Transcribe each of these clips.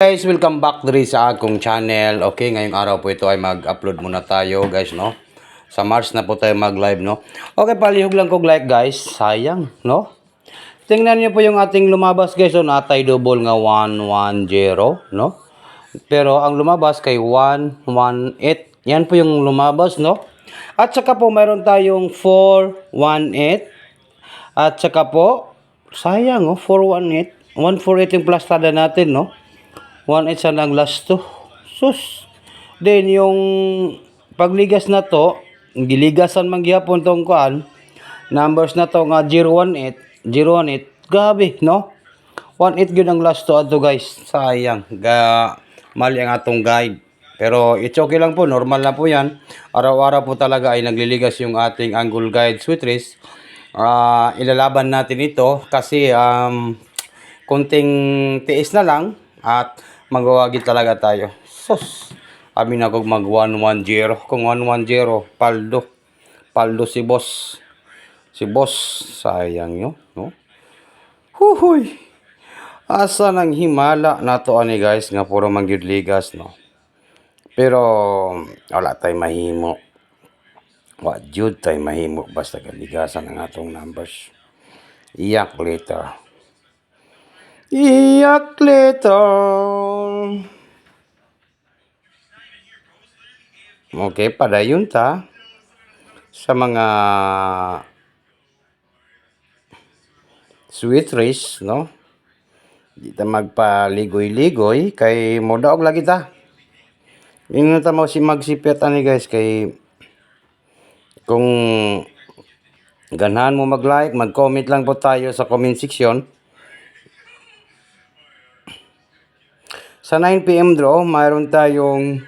Guys, welcome back diri sa akong channel. Okay, ngayong araw po ito ay mag-upload muna tayo, guys, no? Sa March na po tayo mag-live, no? Okay, palihog lang kog like, guys. Sayang, no? Tingnan niyo po yung ating lumabas, guys. So, natay double nga 110, no? Pero ang lumabas kay 118. Yan po yung lumabas, no? At saka po mayroon tayong 418. At saka po, sayang, oh, 418. 148 yung plastada natin, no? 1.8 sa lang last to. Sus. Then yung pagligas na to, giligasan man gyapon tong kuan. Numbers na to nga 018, 018. Gabi, no? 1.8 gyud ang last to ato, guys. Sayang. Mali ang atong guide. Pero it's okay lang po, normal na po 'yan. Araw-araw po talaga ay nagliligas yung ating angle guide sweet race. Ilalaban natin ito kasi konting tiis na lang at magwawagi talaga tayo. Sus, amin ako mag 110. Kung 110, paldo. Paldo si boss. Si boss, sayang nyo, no? Huhuy. Asa nang himala na to ani, guys, nga puro mangyud ligas, no? Pero wala tay mahimo. Wa jud tay mahimo basta kaligasan ang atong numbers. Iyak later. Iyak later. Okay, padayon ta sa mga sweet race, no? Di ta magpaligoy-ligoy kay modaog lagi ta. Ingnon ta mo si magsipet ani, guys, kay kung ganahan mo mag-like, mag-comment lang po tayo sa comment section. Sa 9 PM draw, mayroon tayong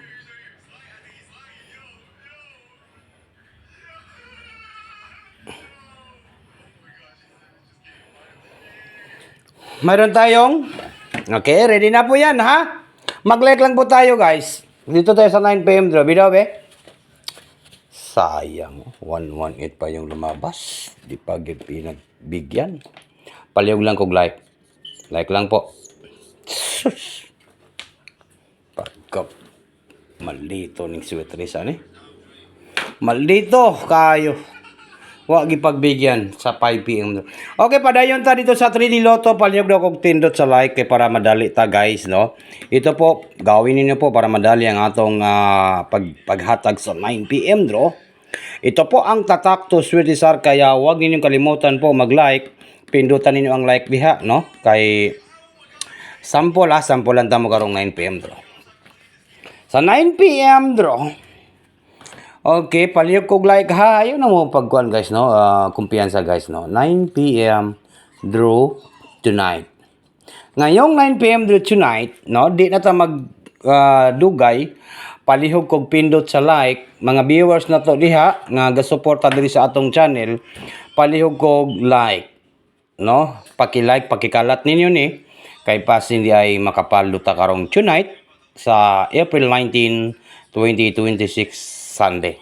okay, ready na po yan, ha? Mag-like lang po tayo, guys. Dito tayo sa 9 PM draw. Bidaw, be? Sayang, 118 pa yung lumabas. Di pa pinagbigyan. Palihog lang kog like. Like lang po. Sus. Pagka maldito ning sweet race, ani? Maldito kayo. Wa gipagbigyan sa 5 PM. Okay, padayon ta dito sa 3D Lotto. Palihog daw kog tindot sa like kay para madali ta, guys, no? Ito po, gawin niyo po para madali ang atong paghatag sa 9 PM draw. Ito po ang tatak to Sweetie Sar, kaya huwag ninyong kalimutan po mag-like. Pindutan ninyo ang like diha, no? Kay sample lang tamo karong 9 PM draw. Sa 9 PM draw. Okay, palihog kog like, ha. Ayun na mo pagkuhan, guys, no? Kumpiyansa, guys, no? 9 PM draw tonight. Ngayong 9 PM draw tonight, no? Di na ta dugay. Palihog kog pindot sa like. Mga viewers na to diha nga gasuporta diri sa atong channel, palihog kog like, no? Paki-like, pakikalat ninyo ni kay pasin di ay makapalo ta karong tonight sa April 19, 2026 Sunday.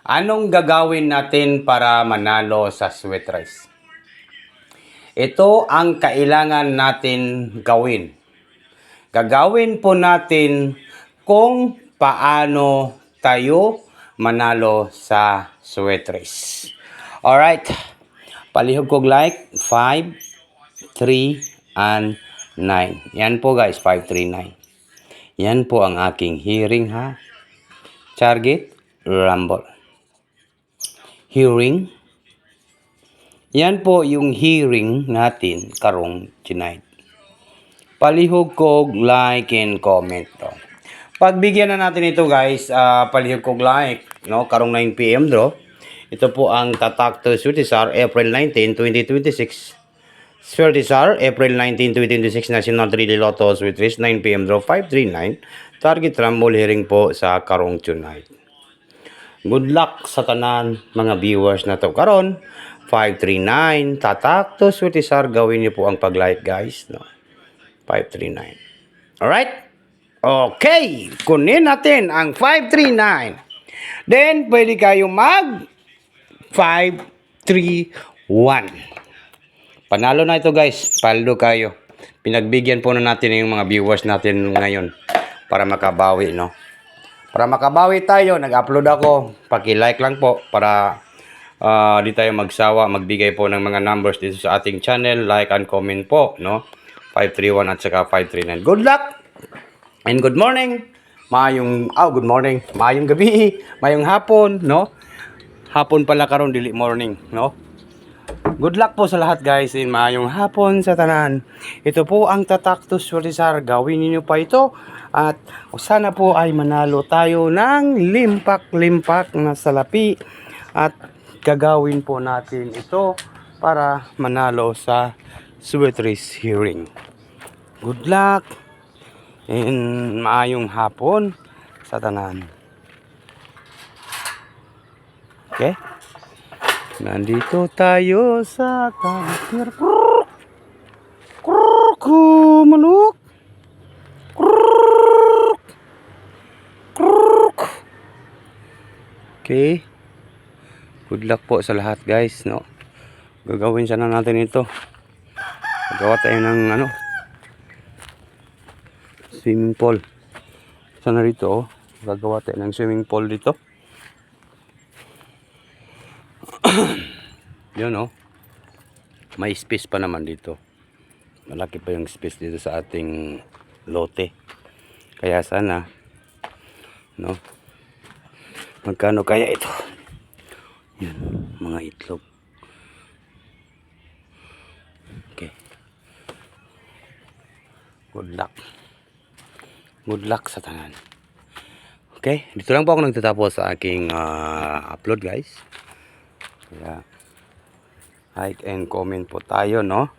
Anong gagawin natin para manalo sa sweet race? Ito ang kailangan natin gawin. Gagawin po natin kung paano tayo manalo sa sweat race. Alright. Palihog kog like. 5, 3, and 9. Yan po, guys. 5, 3, 9. Yan po ang aking hearing, ha. Target, rumble. Hearing. Yan po yung hearing natin karong tonight. Palihog kog like and comment. Pagbigyan na natin ito, guys, palihog kog like, no, karong 9 PM draw. Ito po ang tatak to Sweetie Sar, April 19, 2026. Sweetie Sar, April 19, 2026, National 3D Lotto Sweet Race, 9 PM draw, 539. Target rumble hearing po sa karong tonight. Good luck sa tanan mga viewers na to karon. 539, tatak to Sweetie Sar, gawin niyo po ang pag-like, guys, no. 539. Alright? Okay, kunin natin ang 539. Then, pwede kayo mag 531. Panalo na ito, guys. Paldo kayo. pinagbigyan po na natin yung mga viewers natin ngayon para makabawi, no? Para makabawi tayo, nag-upload ako. Paki-like lang po para di tayo magsawa, magbigay po ng mga numbers dito sa ating channel. Like and comment po, no? 531 at saka 539. Good luck and good morning. Good morning. Mayong gabi, mayong hapon, no? Hapon pala karon, dili morning, no? Good luck po sa lahat, guys, in mayong hapon sa tanan. Ito po ang tatak to Surizar. Gawin niyo pa ito at sana po ay manalo tayo ng limpak-limpak na salapi at gagawin po natin ito para manalo sa Sweet Race hearing. Good luck and maayong hapon sa tanan. Okay? Nandito tayo sa Tampir. Manok. Okay. Good luck po sa lahat, guys, no? Gagawin sana natin ito. Gagawa tayo ng swimming pool. Sana rito, oh. Gagawa tayo ng swimming pool dito. Yun, oh. May space pa naman dito. Malaki pa yung space dito sa ating lote. Kaya sana, no? Magkano kaya ito? Yun, mga itlog. Okay. Good luck. Good luck sa tanan. Okay, dito lang po ako nagtatapos sa aking upload, guys. Kaya like and comment po tayo, no?